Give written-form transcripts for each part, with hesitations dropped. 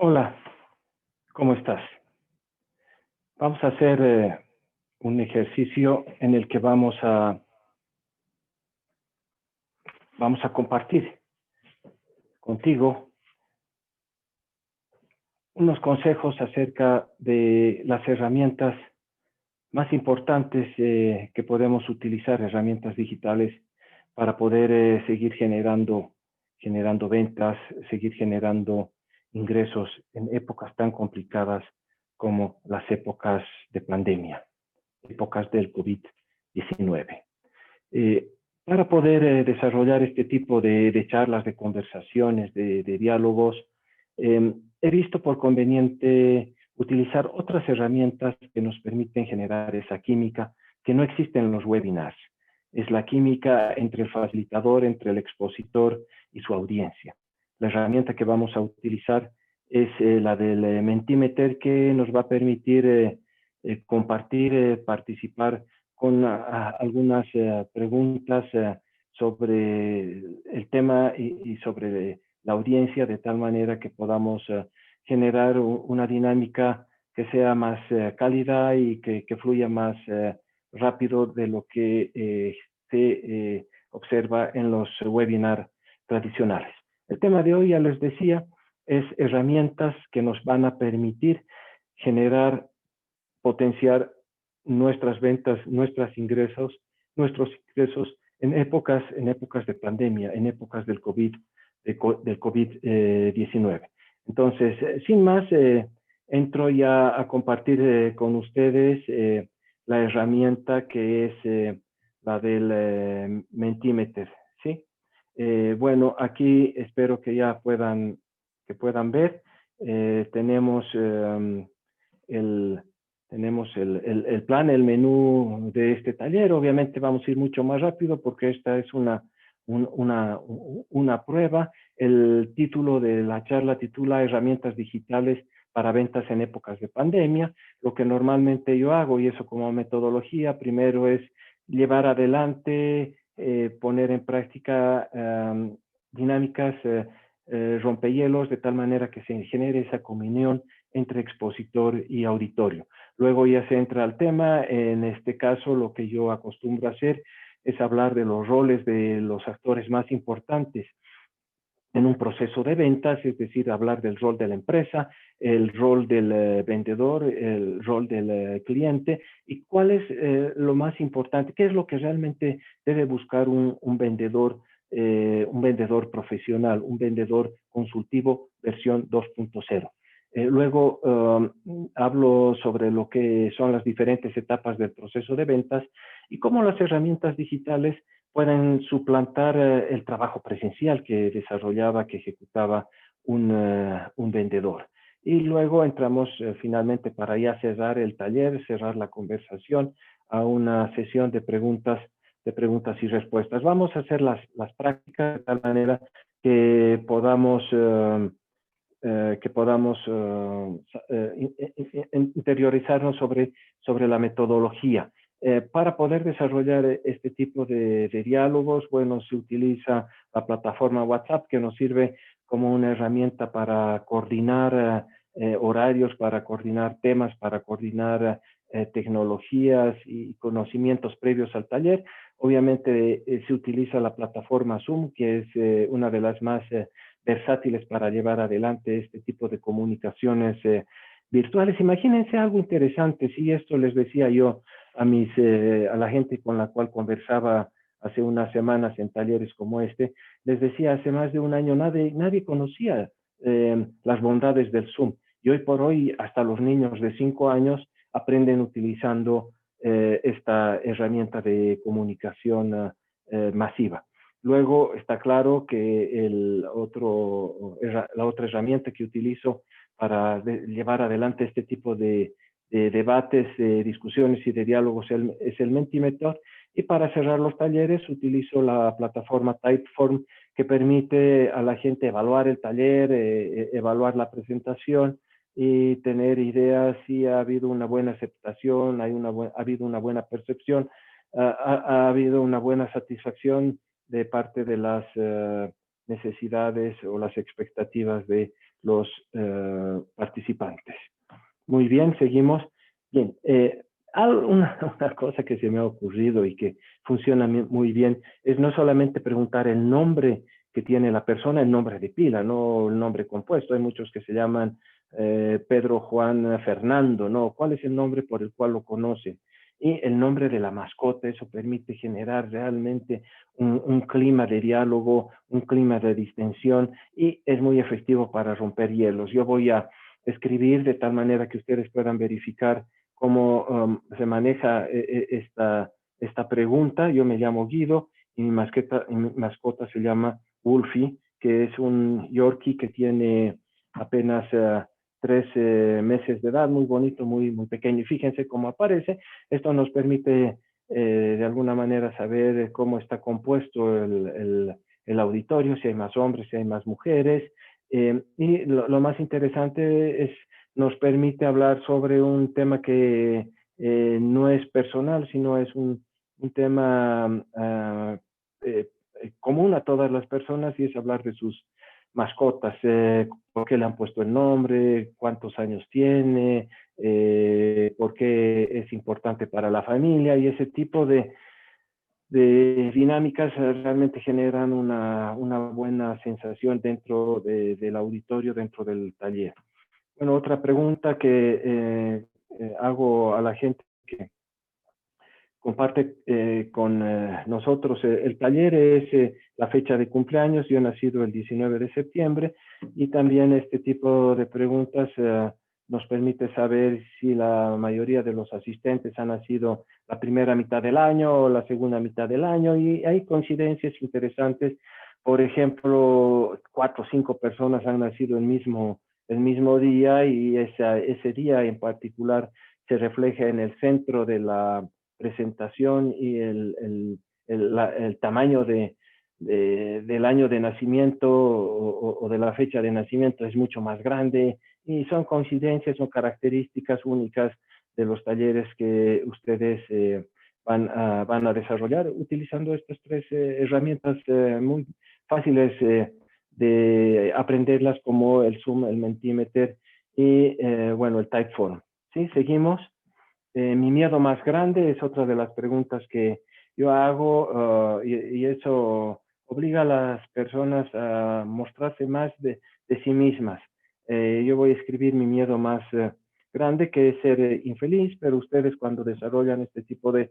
Hola, ¿cómo estás? Vamos a hacer un ejercicio en el que vamos a compartir contigo unos consejos acerca de las herramientas más importantes que podemos utilizar, herramientas digitales, para poder seguir generando ventas, seguir generando ingresos en épocas tan complicadas como las épocas de pandemia, épocas del COVID-19. Eh, para poder desarrollar este tipo de charlas, de conversaciones, de diálogos, he visto por conveniente utilizar otras herramientas que nos permiten generar esa química que no existe en los webinars. Es la química entre el facilitador, entre el expositor y su audiencia. La herramienta que vamos a utilizar es la del Mentimeter, que nos va a permitir compartir, participar con algunas preguntas sobre el tema y sobre la audiencia, de tal manera que podamos generar una dinámica que sea más cálida y que fluya más rápido de lo que se observa en los webinars tradicionales. El tema de hoy, ya les decía, es herramientas que nos van a permitir generar, potenciar nuestras ventas, nuestros ingresos en épocas de pandemia, en épocas del COVID-19. Entonces, sin más, entro ya a compartir con ustedes la herramienta que es la del Mentimeter, ¿sí? Bueno, aquí espero que ya puedan ver. Tenemos el el plan, el menú de este taller. Obviamente vamos a ir mucho más rápido porque esta es una prueba. El título de la charla titula Herramientas digitales para ventas en épocas de pandemia. Lo que normalmente yo hago, y eso como metodología, primero es llevar adelante, poner en práctica dinámicas, rompehielos, de tal manera que se genere esa comunión entre expositor y auditorio. Luego ya se entra al tema. En este caso, lo que yo acostumbro a hacer es hablar de los roles de los actores más importantes en un proceso de ventas, es decir, hablar del rol de la empresa, el rol del vendedor, el rol del cliente, y cuál es lo más importante, qué es lo que realmente debe buscar un vendedor profesional, un vendedor consultivo versión 2.0. Luego hablo sobre lo que son las diferentes etapas del proceso de ventas y cómo las herramientas digitales pueden suplantar el trabajo presencial que desarrollaba, que ejecutaba un vendedor. Y luego entramos finalmente, para ya cerrar el taller, cerrar la conversación, a una sesión de preguntas y respuestas. Vamos a hacer las prácticas de tal manera que podamos interiorizarnos sobre la metodología. Para poder desarrollar este tipo de diálogos, bueno, se utiliza la plataforma WhatsApp, que nos sirve como una herramienta para coordinar horarios, para coordinar temas, para coordinar tecnologías y conocimientos previos al taller. Obviamente se utiliza la plataforma Zoom, que es una de las más versátiles para llevar adelante este tipo de comunicaciones virtuales. Imagínense algo interesante, si esto les decía yo a la gente con la cual conversaba hace unas semanas en talleres como este, les decía, hace más de un año nadie conocía las bondades del Zoom. Y hoy por hoy hasta los niños de 5 años aprenden utilizando esta herramienta de comunicación masiva. Luego está claro que la otra herramienta que utilizo para llevar adelante este tipo de debates, de discusiones y de diálogos es el Mentimeter. Y para cerrar los talleres utilizo la plataforma Typeform, que permite a la gente evaluar el taller, evaluar la presentación y tener ideas si ha habido una buena aceptación, ha habido una buena percepción, ha habido una buena satisfacción de parte de necesidades o las expectativas de los participantes. Muy bien, seguimos. Bien, una cosa que se me ha ocurrido y que funciona muy bien es no solamente preguntar el nombre que tiene la persona, el nombre de pila, no el nombre compuesto. Hay muchos que se llaman Pedro, Juan, Fernando, ¿no? ¿Cuál es el nombre por el cual lo conocen? Y el nombre de la mascota, eso permite generar realmente un clima de diálogo, un clima de distensión y es muy efectivo para romper hielos. Yo voy a escribir de tal manera que ustedes puedan verificar cómo se maneja esta pregunta. Yo me llamo Guido y mi mascota se llama Wolfie, que es un Yorkie que tiene apenas 3 meses de edad, muy bonito, muy pequeño. Y fíjense cómo aparece. Esto nos permite de alguna manera saber cómo está compuesto el auditorio, si hay más hombres, si hay más mujeres. Y lo más interesante es nos permite hablar sobre un tema que no es personal, sino es un tema común a todas las personas y es hablar de sus mascotas, por qué le han puesto el nombre, cuántos años tiene, por qué es importante para la familia y ese tipo de dinámicas realmente generan una buena sensación dentro del auditorio, dentro del taller. Bueno, otra pregunta que hago a la gente que comparte con nosotros el taller es la fecha de cumpleaños. Yo he nacido el 19 de septiembre y también este tipo de preguntas nos permite saber si la mayoría de los asistentes han nacido la primera mitad del año o la segunda mitad del año y hay coincidencias interesantes. Por ejemplo, 4 o 5 personas han nacido el mismo día y ese día en particular se refleja en el centro de la presentación y el tamaño del año de nacimiento o de la fecha de nacimiento es mucho más grande y son coincidencias, son características únicas de los talleres que ustedes van a desarrollar utilizando estas 3 herramientas muy fáciles de aprenderlas como el Zoom, el Mentimeter y bueno, el Typeform. ¿Sí? Seguimos. Mi miedo más grande es otra de las preguntas que yo hago y eso obliga a las personas a mostrarse más de sí mismas. Yo voy a escribir mi miedo más grande, que es ser infeliz, pero ustedes cuando desarrollan este tipo de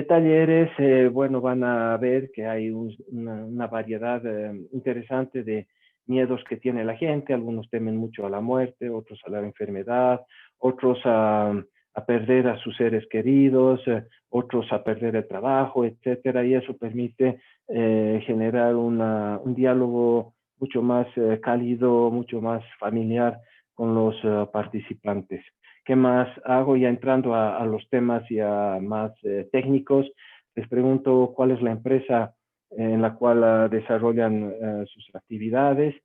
talleres, bueno, van a ver que hay una variedad interesante de miedos que tiene la gente. Algunos temen mucho a la muerte, otros a la enfermedad, otros a perder a sus seres queridos, otros a perder el trabajo, etcétera. Y eso permite generar un diálogo mucho más cálido, mucho más familiar con los participantes. ¿Qué más hago? Ya entrando a los temas ya más técnicos, les pregunto cuál es la empresa en la cual desarrollan sus actividades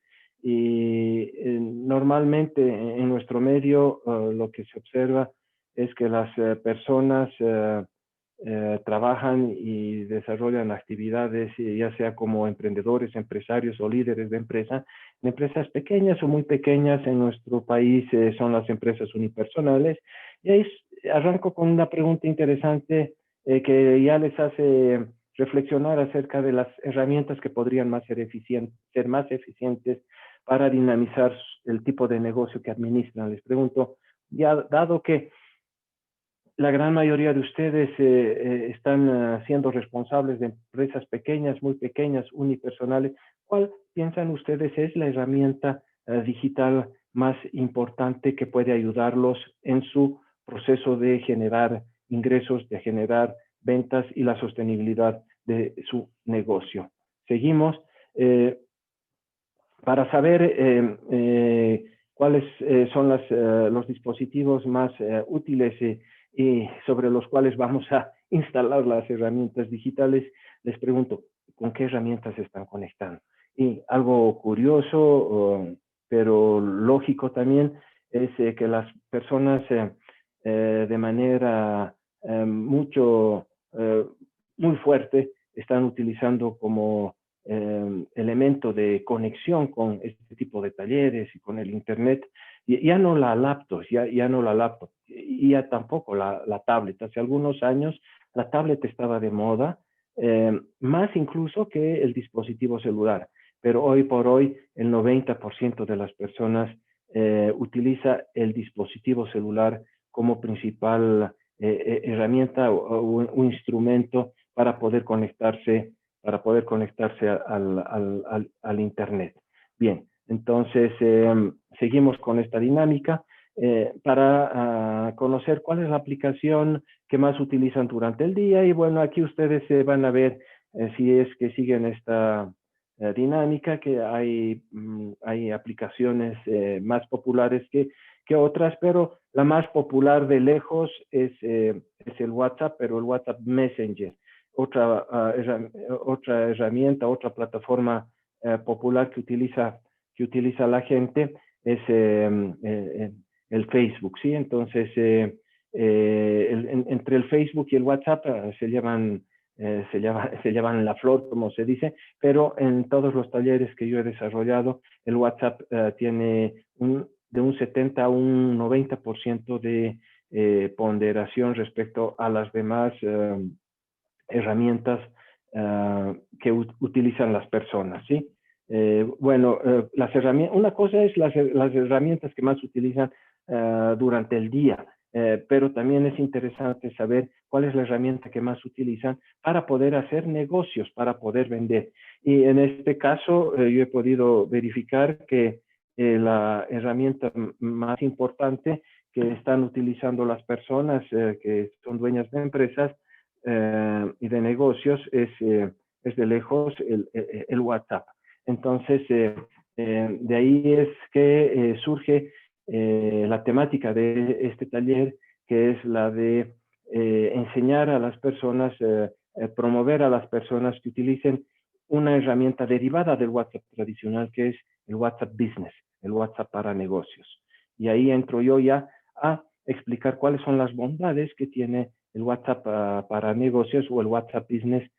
y normalmente en nuestro medio lo que se observa es que las personas trabajan y desarrollan actividades, ya sea como emprendedores, empresarios o líderes de empresa, en empresas pequeñas o muy pequeñas. En nuestro país son las empresas unipersonales. Y ahí arranco con una pregunta interesante que ya les hace reflexionar acerca de las herramientas que podrían ser más eficientes para dinamizar el tipo de negocio que administran. Les pregunto, ya dado que la gran mayoría de ustedes están siendo responsables de empresas pequeñas, muy pequeñas, unipersonales, ¿cuál piensan ustedes es la herramienta digital más importante que puede ayudarlos en su proceso de generar ingresos, de generar ventas y la sostenibilidad de su negocio? Seguimos. Para saber cuáles son los dispositivos más útiles y sobre los cuales vamos a instalar las herramientas digitales, les pregunto, ¿con qué herramientas se están conectando? Y algo curioso, pero lógico también, es que las personas de manera mucho, muy fuerte están utilizando como elemento de conexión con este tipo de talleres y con el Internet, ya no la laptop, ya no la laptop, y ya tampoco la tablet. Hace algunos años la tablet estaba de moda, más incluso que el dispositivo celular, pero hoy por hoy el 90% de las personas utiliza el dispositivo celular como principal herramienta o instrumento para poder conectarse al Internet. Bien, entonces seguimos con esta dinámica para conocer cuál es la aplicación que más utilizan durante el día. Y bueno, aquí ustedes van a ver si es que siguen esta dinámica, que hay aplicaciones más populares que otras, pero la más popular de lejos es el WhatsApp, pero el WhatsApp Messenger. Otra herramienta, otra plataforma popular que utiliza la gente es el Facebook, ¿sí? Entonces, entre el Facebook y el WhatsApp se llaman la flor, como se dice, pero en todos los talleres que yo he desarrollado, el WhatsApp tiene de un 70 a un 90% de ponderación respecto a las demás herramientas que utilizan las personas, ¿sí? Bueno, una cosa es las herramientas que más utilizan durante el día, pero también es interesante saber cuál es la herramienta que más utilizan para poder hacer negocios, para poder vender. Y en este caso, yo he podido verificar que la herramienta más importante que están utilizando las personas que son dueñas de empresas y de negocios es de lejos el WhatsApp. Entonces, de ahí es que surge la temática de este taller, que es la de enseñar a las personas, promover a las personas que utilicen una herramienta derivada del WhatsApp tradicional, que es el WhatsApp Business, el WhatsApp para negocios. Y ahí entro yo ya a explicar cuáles son las bondades que tiene el WhatsApp para negocios o el WhatsApp Business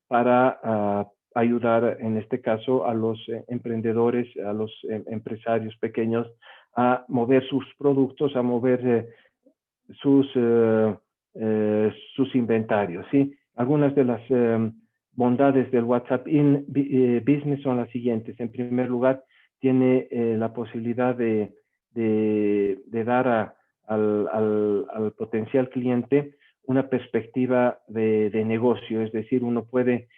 para ayudar en este caso a los emprendedores, a los empresarios pequeños a mover sus productos, a mover sus inventarios, ¿sí? Algunas de las bondades del WhatsApp Business son las siguientes. En primer lugar, tiene la posibilidad de dar al potencial cliente una perspectiva de negocio, es decir, uno puede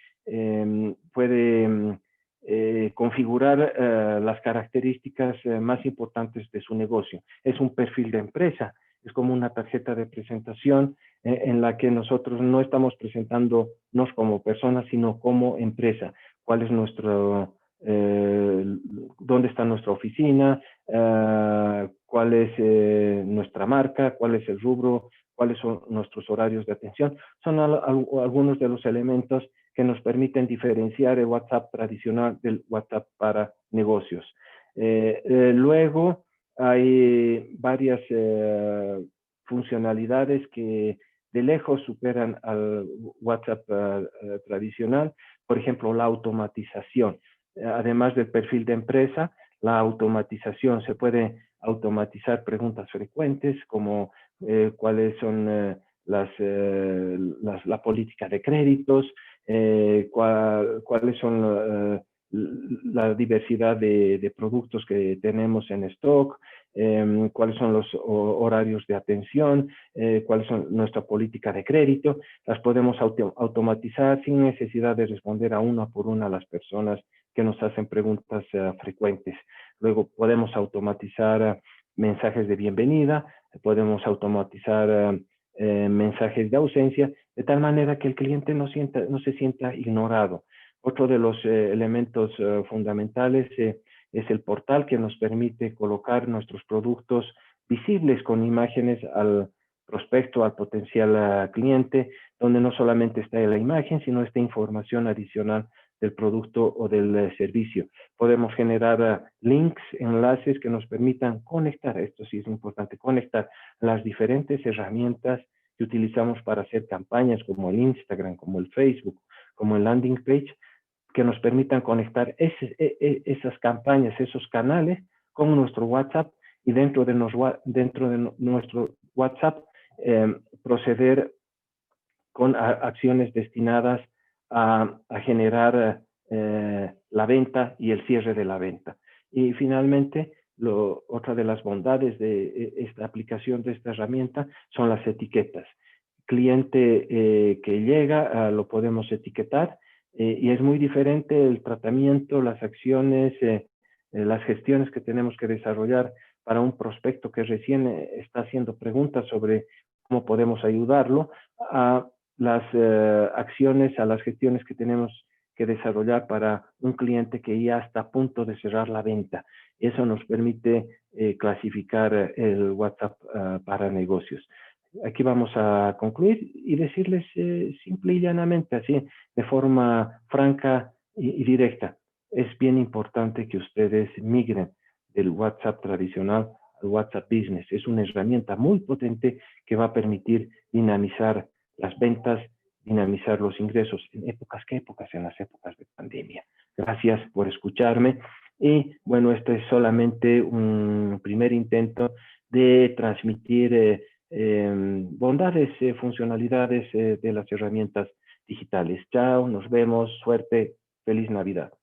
configurar las características más importantes de su negocio. Es un perfil de empresa, es como una tarjeta de presentación en la que nosotros no estamos presentándonos como personas, sino como empresa. ¿Cuál es dónde está nuestra oficina? ¿Cuál es nuestra marca? ¿Cuál es el rubro? ¿Cuáles son nuestros horarios de atención? Son algunos de los elementos que nos permiten diferenciar el WhatsApp tradicional del WhatsApp para negocios. Luego, hay varias funcionalidades que de lejos superan al WhatsApp tradicional. Por ejemplo, la automatización. Además del perfil de empresa, la automatización. Se puede automatizar preguntas frecuentes como cuáles son la política de créditos, cuáles son la diversidad de productos que tenemos en stock, cuáles son los horarios de atención, cuáles son nuestra política de crédito. Las podemos automatizar sin necesidad de responder a una por una a las personas que nos hacen preguntas frecuentes. Luego podemos automatizar mensajes de bienvenida, podemos automatizar mensajes de ausencia, de tal manera que el cliente no se sienta ignorado. Otro de los elementos fundamentales es el portal, que nos permite colocar nuestros productos visibles con imágenes al prospecto, al potencial cliente, donde no solamente está la imagen, sino esta información adicional del producto o del servicio. Podemos generar links, enlaces que nos permitan conectar, esto sí es importante, conectar las diferentes herramientas que utilizamos para hacer campañas, como el Instagram, como el Facebook, como el landing page, que nos permitan conectar esas campañas, esos canales con nuestro WhatsApp y dentro de nuestro WhatsApp proceder con acciones destinadas a generar la venta y el cierre de la venta. Y finalmente, otra de las bondades de esta aplicación de esta herramienta son las etiquetas. Cliente que llega, lo podemos etiquetar y es muy diferente el tratamiento, las acciones, las gestiones que tenemos que desarrollar para un prospecto que recién está haciendo preguntas sobre cómo podemos ayudarlo, a las acciones, a las gestiones que tenemos que desarrollar para un cliente que ya está a punto de cerrar la venta. Eso nos permite clasificar el WhatsApp para negocios. Aquí vamos a concluir y decirles simple y llanamente, así, de forma franca y directa. Es bien importante que ustedes migren del WhatsApp tradicional al WhatsApp Business. Es una herramienta muy potente que va a permitir dinamizar las ventas, dinamizar los ingresos. ¿En épocas qué épocas? En las épocas de pandemia. Gracias por escucharme. Y bueno, este es solamente un primer intento de transmitir bondades, funcionalidades de las herramientas digitales. Chao, nos vemos, suerte, feliz Navidad.